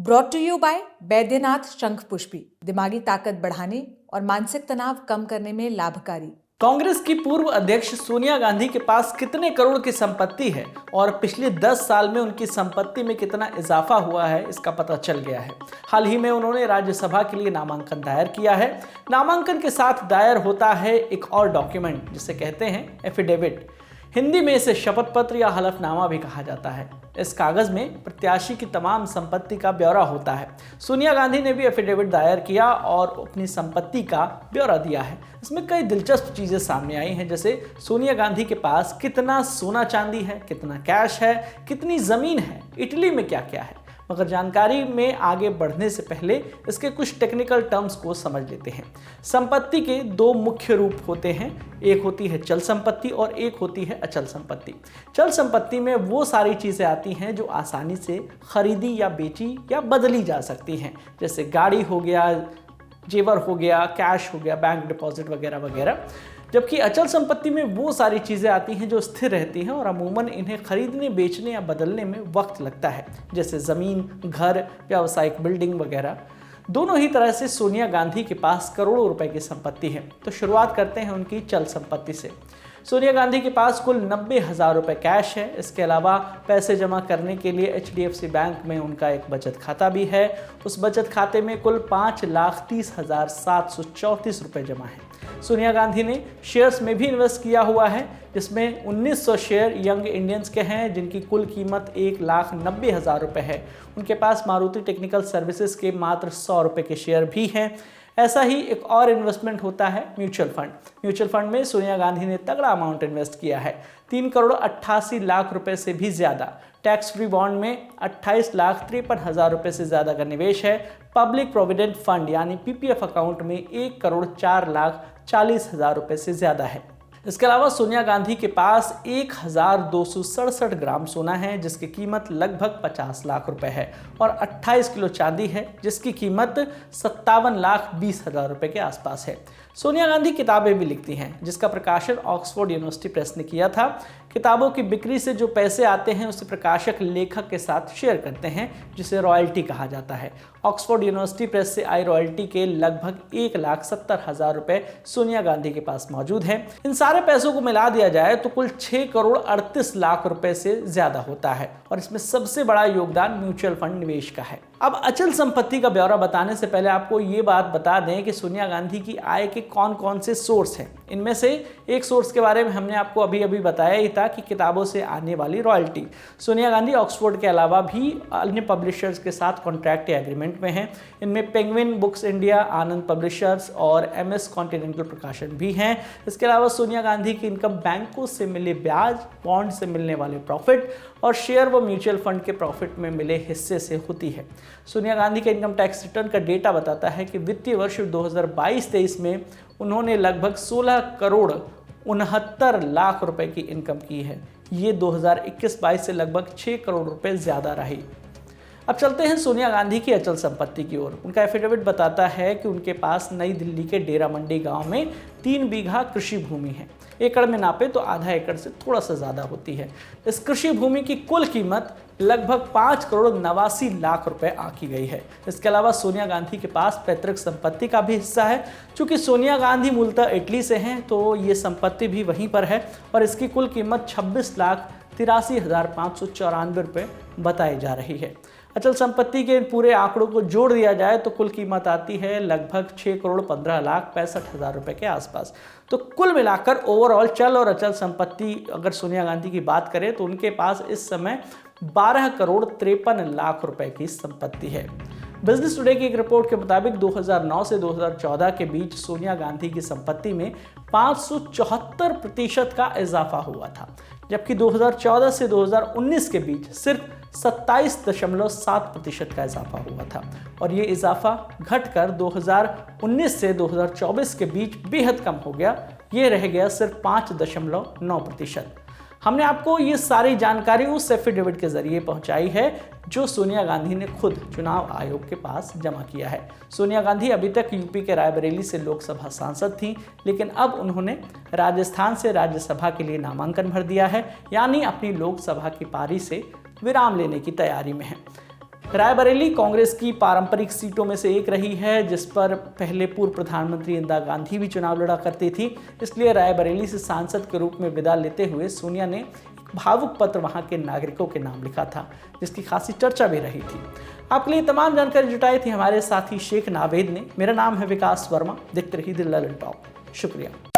Brought to you by Baidyanath Shankhpushpi, दिमागी ताकत बढ़ाने और मानसिक तनाव कम करने में लाभकारी। कांग्रेस की पूर्व अध्यक्ष सोनिया गांधी के पास कितने करोड़ की संपत्ति है और पिछले 10 साल में उनकी संपत्ति में कितना इजाफा हुआ है, इसका पता चल गया है। हाल ही में उन्होंने राज्यसभा के लिए नामांकन दायर किया है। नामांकन के साथ दायर होता है एक और डॉक्यूमेंट जिसे कहते हैं एफिडेविट। हिंदी में इसे शपथ पत्र या हलफनामा भी कहा जाता है। इस कागज में प्रत्याशी की तमाम संपत्ति का ब्यौरा होता है। सोनिया गांधी ने भी एफिडेविट दायर किया और अपनी संपत्ति का ब्यौरा दिया है। इसमें कई दिलचस्प चीजें सामने आई हैं, जैसे सोनिया गांधी के पास कितना सोना चांदी है, कितना कैश है, कितनी जमीन है, इटली में क्या क्या है। मगर जानकारी में आगे बढ़ने से पहले इसके कुछ टेक्निकल टर्म्स को समझ लेते हैं। संपत्ति के दो मुख्य रूप होते हैं, एक होती है चल संपत्ति और एक होती है अचल संपत्ति। चल संपत्ति में वो सारी चीज़ें आती हैं जो आसानी से खरीदी या बेची या बदली जा सकती हैं, जैसे गाड़ी हो गया, जेवर हो गया, कैश हो गया, बैंक डिपॉजिट वगैरह वगैरह। जबकि अचल संपत्ति में वो सारी चीज़ें आती हैं जो स्थिर रहती हैं और अमूमन इन्हें खरीदने, बेचने या बदलने में वक्त लगता है, जैसे ज़मीन, घर, व्यावसायिक बिल्डिंग वगैरह। दोनों ही तरह से सोनिया गांधी के पास करोड़ों रुपए की संपत्ति है। तो शुरुआत करते हैं उनकी चल संपत्ति से। सोनिया गांधी के पास कुल 90,000 रुपये कैश है। इसके अलावा पैसे जमा करने के लिए HDFC बैंक में उनका एक बचत खाता भी है। उस बचत खाते में कुल 5,30,734 रुपये जमा है। सोनिया गांधी ने शेयर्स में भी इन्वेस्ट किया हुआ है, जिसमें 1900 शेयर यंग इंडियंस के हैं, जिनकी कुल कीमत 1,90,000 रुपये है। उनके पास मारुति टेक्निकल सर्विसेज के मात्र 100 रुपये के शेयर भी हैं। ऐसा ही एक और इन्वेस्टमेंट होता है म्यूचुअल फंड। म्यूचुअल फंड में सोनिया गांधी ने तगड़ा अमाउंट इन्वेस्ट किया है, 3,88,00,000 रुपये से भी ज़्यादा। टैक्स फ्री बॉन्ड में 28,53,000 रुपये से ज़्यादा का निवेश है। पब्लिक प्रोविडेंट फंड यानी PPF अकाउंट में 1,04,40,000 रुपये से ज़्यादा है। इसके अलावा सोनिया गांधी के पास 1,267 ग्राम सोना है, जिसकी कीमत लगभग 50 लाख रुपए है, और 28 किलो चांदी है, जिसकी कीमत 57,20,000 रुपए के आसपास है। सोनिया गांधी किताबें भी लिखती हैं, जिसका प्रकाशन ऑक्सफोर्ड यूनिवर्सिटी प्रेस ने किया था। किताबों की बिक्री से जो पैसे आते हैं उसे प्रकाशक लेखक के साथ शेयर करते हैं, जिसे रॉयल्टी कहा जाता है। ऑक्सफोर्ड यूनिवर्सिटी प्रेस से आई रॉयल्टी के लगभग 1,70,000 रुपए सोनिया गांधी के पास मौजूद है। इन सारे पैसों को मिला दिया जाए तो कुल 6,38,00,000 रुपए से ज्यादा होता है, और इसमें सबसे बड़ा योगदान म्यूचुअल फंड निवेश का है। अब अचल संपत्ति का ब्यौरा बताने से पहले आपको ये बात बता दें कि सोनिया गांधी की आय के कौन कौन से सोर्स हैं। इनमें से एक सोर्स के बारे में हमने आपको अभी अभी बताया ही था कि किताबों से आने वाली रॉयल्टी। सोनिया गांधी ऑक्सफोर्ड के अलावा भी अन्य पब्लिशर्स के साथ कॉन्ट्रैक्ट या एग्रीमेंट में हैं। इनमें पेंगुइन बुक्स इंडिया, आनंद पब्लिशर्स और MS कॉन्टिनेंटल प्रकाशन भी हैं। इसके अलावा सोनिया गांधी की इनकम बैंकों से मिले ब्याज, बॉन्ड से मिलने वाले प्रॉफिट और शेयर व म्यूचुअल फंड के प्रॉफिट में मिले हिस्से से होती है। सोनिया गांधी के इनकम टैक्स रिटर्न का डेटा बताता है कि वित्तीय वर्ष 2022-23 में उन्होंने लगभग 16,69,00,000 रुपए की इनकम की है। ये 2021-22 से लगभग 6 करोड़ रुपए ज़्यादा रही। अब चलते हैं सोनिया गांधी की अचल संपत्ति की ओर। उनका एफिडेविट बताता है कि उनके पास नई दिल्ली के डेरा मंडी गांव में 3 बीघा कृषि भूमि है। एकड़ में नापे तो आधा एकड़ से थोड़ा सा ज़्यादा होती है। इस कृषि भूमि की कुल कीमत लगभग 5,89,00,000 रुपए आंकी गई है। इसके अलावा सोनिया गांधी के पास पैतृक संपत्ति का भी हिस्सा है। चूंकि सोनिया गांधी मूलतः इटली से हैं, तो ये संपत्ति भी वहीं पर है और इसकी कुल कीमत 26,83,594 रुपये बताई जा रही है। अचल संपत्ति के पूरे आंकड़ों को जोड़ दिया जाए तो कुल कीमत आती है लगभग 6,15,65,000 रुपए के आसपास। तो कुल मिलाकर ओवरऑल चल और अचल संपत्ति अगर सोनिया गांधी की बात करें तो उनके पास इस समय 12,53,00,000 रुपए की संपत्ति है। बिजनेस टुडे की एक रिपोर्ट के मुताबिक 2009 से 2014 के बीच सोनिया गांधी की संपत्ति में 574% का इजाफा हुआ था, जबकि 2014 से 2019 के बीच सिर्फ 27.7% का इजाफा हुआ था, और ये इजाफा घटकर 2019 से 2024 के बीच बेहद कम हो गया। ये रह गया सिर्फ 5.9%। हमने आपको ये सारी जानकारी उस एफिडेविट के जरिए पहुंचाई है जो सोनिया गांधी ने खुद चुनाव आयोग के पास जमा किया है। सोनिया गांधी अभी तक यूपी के रायबरेली से लोकसभा सांसद थीं, लेकिन अब उन्होंने राजस्थान से राज्यसभा के लिए नामांकन भर दिया है, यानी अपनी लोकसभा की पारी से विराम लेने की तैयारी में है। रायबरेली कांग्रेस की पारंपरिक सीटों में से एक रही है, जिस पर पहले पूर्व प्रधानमंत्री इंदिरा गांधी भी चुनाव लड़ा करती थी। इसलिए रायबरेली से सांसद के रूप में विदा लेते हुए सोनिया ने एक भावुक पत्र वहां के नागरिकों के नाम लिखा था, जिसकी खासी चर्चा भी रही थी। आपके लिए तमाम जानकारी जुटाई थी हमारे साथी शेख नावेद ने। मेरा नाम है विकास वर्मा। देखते रहिए दिल ललन टॉप। शुक्रिया।